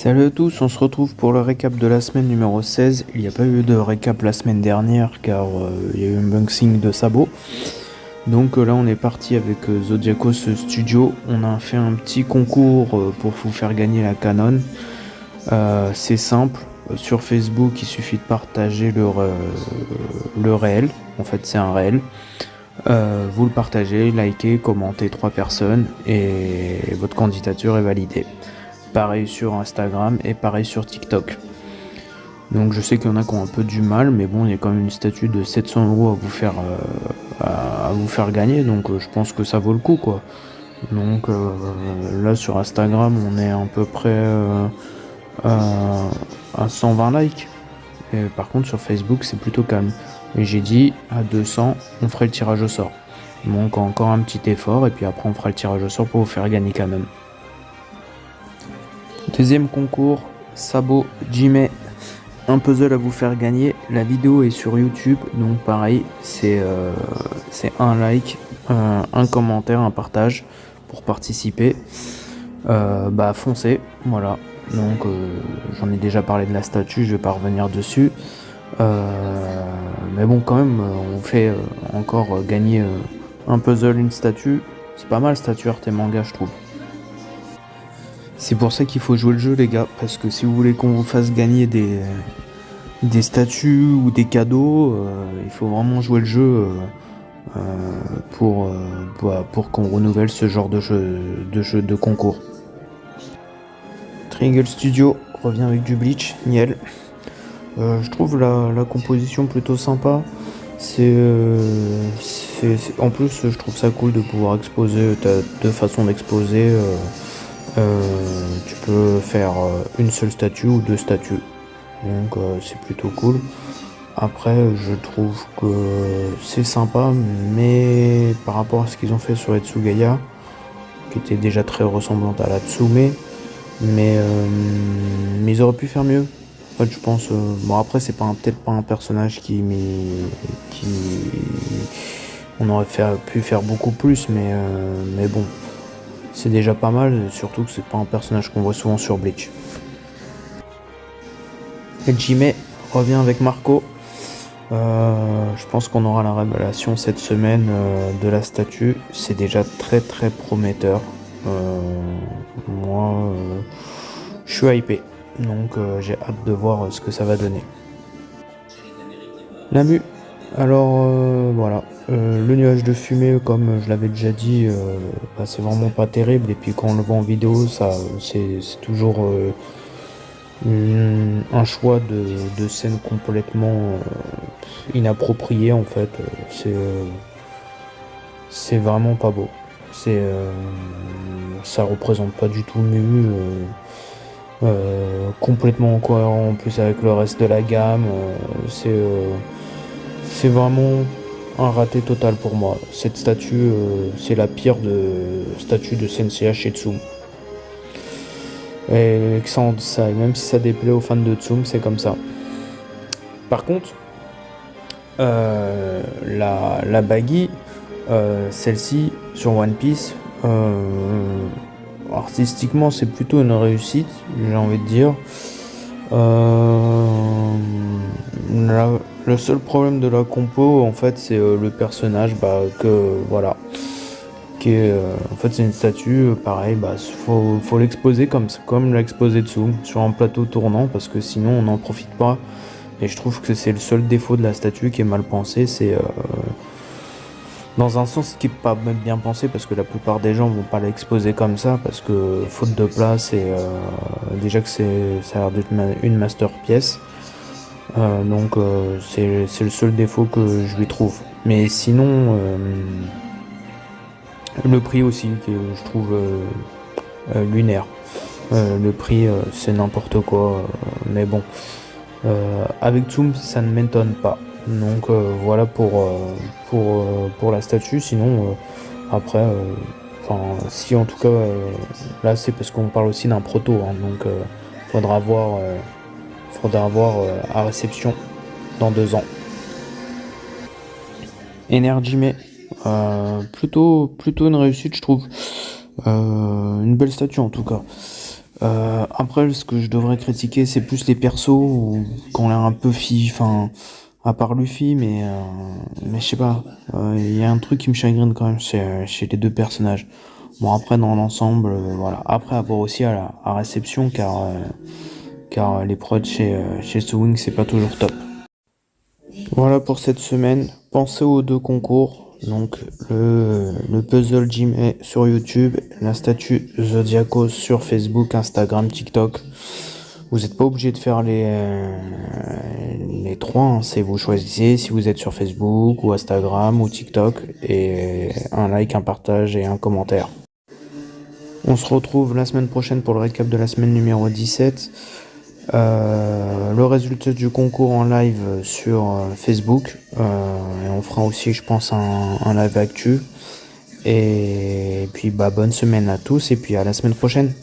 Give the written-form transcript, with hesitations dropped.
Salut à tous, on se retrouve pour le récap de la semaine numéro 16. Il n'y a pas eu de récap la semaine dernière car il y a eu un unboxing de sabots. Donc là on est parti avec Zodiacos Studio. On a fait un petit concours pour vous faire gagner la Canon. C'est simple, sur Facebook il suffit de partager le réel. En fait c'est un réel. Vous le partagez, likez, commentez 3 personnes et votre candidature est validée. Pareil sur Instagram et pareil sur TikTok. Donc je sais qu'il y en a qui ont un peu du mal, mais bon, il y a quand même une statue de 700 € à vous faire gagner, donc je pense que ça vaut le coup, quoi. Donc là sur Instagram, on est à peu près à 120 likes. Et par contre sur Facebook, c'est plutôt calme. Et j'ai dit à 200, on ferait le tirage au sort. Donc encore un petit effort, et puis après on fera le tirage au sort pour vous faire gagner Canon. Deuxième concours, sabot Jimé, un puzzle à vous faire gagner. La vidéo est sur YouTube, donc pareil, c'est un like, un commentaire, un partage pour participer. Foncez, voilà. Donc j'en ai déjà parlé de la statue, je vais pas revenir dessus. Mais bon, quand même, on fait encore gagner un puzzle, une statue. C'est pas mal, statue art et manga, je trouve. C'est pour ça qu'il faut jouer le jeu, les gars, parce que si vous voulez qu'on vous fasse gagner des statues ou des cadeaux, il faut vraiment jouer le jeu pour qu'on renouvelle ce genre de jeu de concours. Triangle Studio revient avec du bleach, Niel. Je trouve la composition plutôt sympa. En plus, je trouve ça cool de pouvoir exposer. T'as deux façons d'exposer. Tu peux faire une seule statue ou deux statues. Donc c'est plutôt cool. Après, je trouve que c'est sympa, mais par rapport à ce qu'ils ont fait sur Etsugaya, qui était déjà très ressemblante à la Tsume, mais ils auraient pu faire mieux. En fait, je pense. Bon, après, c'est peut-être pas un personnage qui on aurait pu faire beaucoup plus, mais bon, c'est déjà pas mal, surtout que c'est pas un personnage qu'on voit souvent sur Bleach. Et Jimé revient avec Marco. Je pense qu'on aura la révélation cette semaine de la statue. C'est déjà très très prometteur. Moi, je suis hypé. Donc j'ai hâte de voir ce que ça va donner. Lamu. Alors voilà. Le nuage de fumée, comme je l'avais déjà dit, c'est vraiment pas terrible. Et puis quand on le voit en vidéo, c'est toujours un choix de scène complètement inapproprié en fait. C'est vraiment pas beau. Ça représente pas du tout Mu. Complètement incohérent en plus avec le reste de la gamme. C'est vraiment un raté total pour moi. Cette statue, c'est la pire statue de Sensei Hachetsum. Et même si ça déplaît aux fans de Tsum, c'est comme ça. Par contre, la Baggy, celle-ci sur One Piece, artistiquement c'est plutôt une réussite, j'ai envie de dire. Le seul problème de la compo en fait c'est le personnage en fait c'est une statue pareil, faut l'exposer comme l'a exposé Tsum sur un plateau tournant, parce que sinon on n'en profite pas. Et je trouve que c'est le seul défaut de la statue qui est mal pensé. C'est dans un sens qui est pas même bien pensé, parce que la plupart des gens vont pas l'exposer comme ça, parce que faute de place, et déjà que ça a l'air d'être une masterpiece. Donc c'est le seul défaut que je lui trouve. Mais sinon, le prix aussi, que je trouve lunaire. Le prix, c'est n'importe quoi. Mais bon, avec Tsum, ça ne m'étonne pas. Donc voilà pour la statue. Sinon, après, si en tout cas, là c'est parce qu'on parle aussi d'un proto. Hein, donc faudra voir à réception dans 2 ans. Energy May, plutôt une réussite, je trouve. Une belle statue en tout cas. Après, ce que je devrais critiquer, c'est plus les persos qui ont l'air un peu enfin, à part Luffy, mais je sais pas. Il y a un truc qui me chagrine quand même chez les deux personnages. Bon, après, dans l'ensemble, voilà. Après, à voir aussi à réception, car les prods chez Sewing, c'est pas toujours top. Voilà pour cette semaine. Pensez aux deux concours. Donc le puzzle Jim est sur YouTube, la statue Zodiacos sur Facebook, Instagram, TikTok. Vous n'êtes pas obligé de faire les trois, hein. C'est vous choisissez si vous êtes sur Facebook ou Instagram ou TikTok et un like, un partage et un commentaire. On se retrouve la semaine prochaine pour le récap de la semaine numéro 17. Le résultat du concours en live sur Facebook. Et on fera aussi, je pense, un live actu. Et puis, bonne semaine à tous et puis à la semaine prochaine.